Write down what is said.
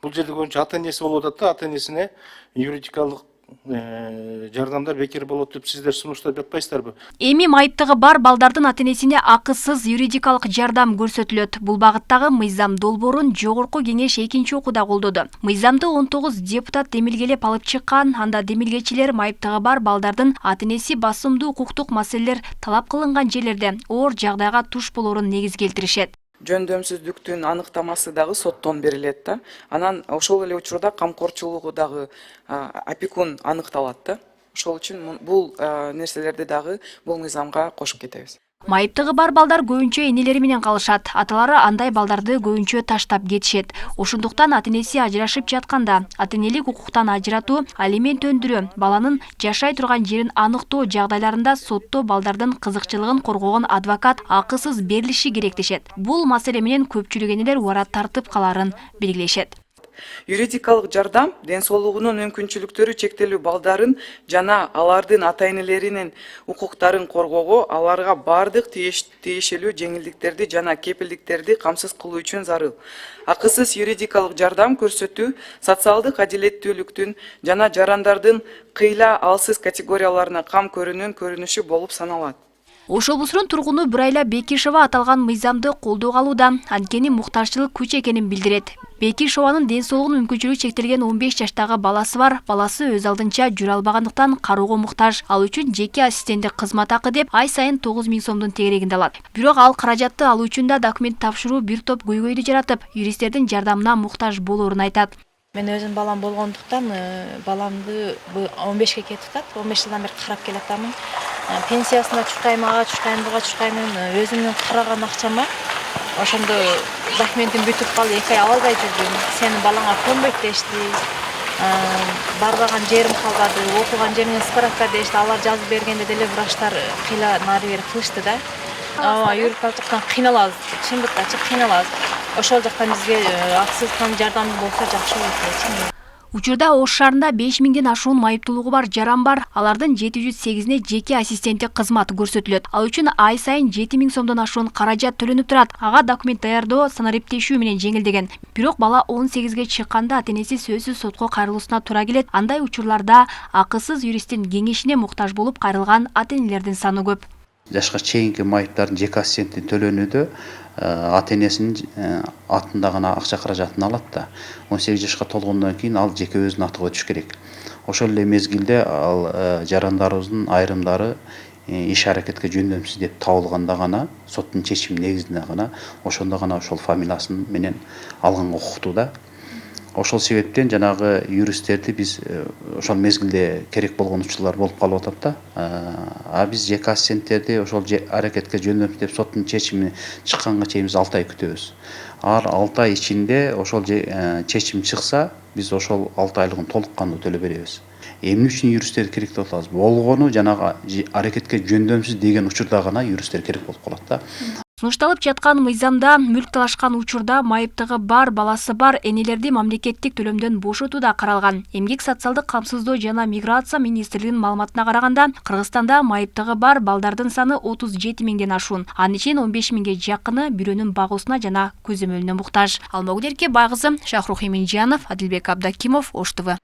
Бул жерде көбүнчө ата энеси болуп атат да, ата энесине юридикалык жардамдар бекер болот деп сиздер сунуштап жатпайсыздарбы? Эми майыптыгы бар балдардын ата энесине акысыз юридикалык жардам көрсөтүлөт. Бул багыттагы мыйзам долбоорун Жогорку Кеңеш экинчи окууда колдоду. Мыйзамды 19 депутат демилгелеп алып чыккан. Анда демилгечилер майыптыгы бар балдардын ата энеси басымдуу укуктук маселелер талап кылынган жерлерде оор жагдайга туш болоорун негиз келтиришет. Жөндөмсүздүктүн аныктамасы дагы соттон берилет да. Анан ошол эле учурда камкорчулугу дагы опекун аныкталат да. Ошол үчүн бул нерселерди дагы бул мыйзамга кошуп кетебиз. Майыптыгы бар балдар көбүнчө энелери менен калышат. Аталары андай балдарды көбүнчө таштап кетишет. Ошондуктан ата энеси ажырашып жатканда ата энелик укуктан ажыратуу, алимент өндүрүү, баланын жашай турган жерин аныктоо жагдайларында сотто балдардын кызыкчылыгын коргогон адвокат акысыз берилиши керек дешет. Бул маселе менен көпчүлүк энелер убара тартып калаарын белгилешет. Юридикалык жардам ден соолугунун мүмкүнчүлүктөрү чектелүү балдарын жана алардын ата энелеринин укуктарын коргоого, аларга бардык тиешелүү жеңилдиктерди жана кепилдиктерди камсыз кылуу үчүн зарыл. Акысыз юридикалык жардам көрсөтүү социалдык адилеттүүлүктүн жана жарандардын кыйла алсыз категорияларына кам көрүүнүн көрүнүшү болуп саналат. Ош облусунун тургуну Бурайла Бекишова аталган мыйзамды колдоого алууда. Анткени муктажчылык күч экенин билдирет. Бекишованын ден соолугунун мүмкүнчүлүгү чектелген 15 жаштагы баласы бар. Баласы өз алдынча жүрө албагандыктан кароого муктаж. Ал үчүн жеке ассистенттик кызмат акы деп ай сайын 9000 сомдун тегерегинде алат. Бирок ал каражатты алуу үчүн да документ тапшыруу бир топ көйгөйдү жаратып, юристтердин жардамына муктаж болоорун айтат. Мен өзүм балам болгондуктан баламды 15ке кетип атат. 15 жылдан бери карап келатамын. Пенсиясына чуркайм, ага чуркайм, буга чуркаймын. Өзүмдүн караган акчама ошондо документим бүтүп калды, 2 ай ала албай жүрдүм. Сенин балаңа көнбөйт дешти. Барбаган жерим калбады, окуган жериңен справка дешти. Алар жазып бергенде деле врачтар кыйла нары бери кылышты да. Юридикалык жактан кыйналабыз, чындыкты ачык кыйналабыз. Ошол жактан бизге акысыз жардам болсо жакшы болот. Учурда Ош шаарында 5000ден ашуун майыптуулугу бар жаран бар. Алардын 708-не жеке ассистенттик кызмат көрсөтүлөт. Ал үчүн ай сайын 7000 сомдон ашуун каражат төлөнүп турат. Ага документ даярдоо, санариптешүү менен жеңилдеген. Бирок бала 18ге чыкканда ата энеси сөзсүз сотко кайрылуусуна туура келет. Андай учурларда акысыз юристтин кеңешине муктаж болуп кайрылган ата энелердин саны көп. Жашка чейинки майыптардын жеке ассистенттин төлөнүүдө ата энесинин атында гана акча каражатын алат да. 18 жашка толгондон кийин ал жеке өзүнүн атына өтүш керек. Ошол эле мезгилде ал жарандарыбыздын айрымдары иш аракетке жөндөмсүз деп табылганда гана соттун чечими негизинде гана ошондо гана ошол фамилиясын менен алганга укуктуу да. Ошол себептен жанагы юристтерди биз ошол мезгилде керек болгон учурлар болуп калып атат да. Биз жеке ассистенттерди ошол аракетке жөндөмсүз деп соттун чечими чыкканга чейин биз 6 ай күтөбүз. 6 ай ичинде ошол чечим чыкса, биз ошол 6 айлыгын толук кандуу төлөп беребиз. Эмне үчүн юристтер керек деп атабыз? Болгону жанагы аракетке жөндөмсүз деген учурда гана юристтер керек болуп калат да. Сунушталып жаткан мыйзамда мүлк талашкан учурда майыптыгы бар, баласы бар энелерди мамлекеттик төлөмдөн бошотуу да каралган. Эмгек социалдык камсыздоо жана миграция министрлигинин маалыматына караганда, Кыргызстанда майыптыгы бар балдардын саны 37.000ден ашуун. Анын ичинен 15.000ге жакыны бирөөнүн багуусуна жана көзөмөлүнө муктаж. Алмагүл Эрке Байгызы, Шахрух Эминжанов, Адилбек Абдакимов, Ош ТВ.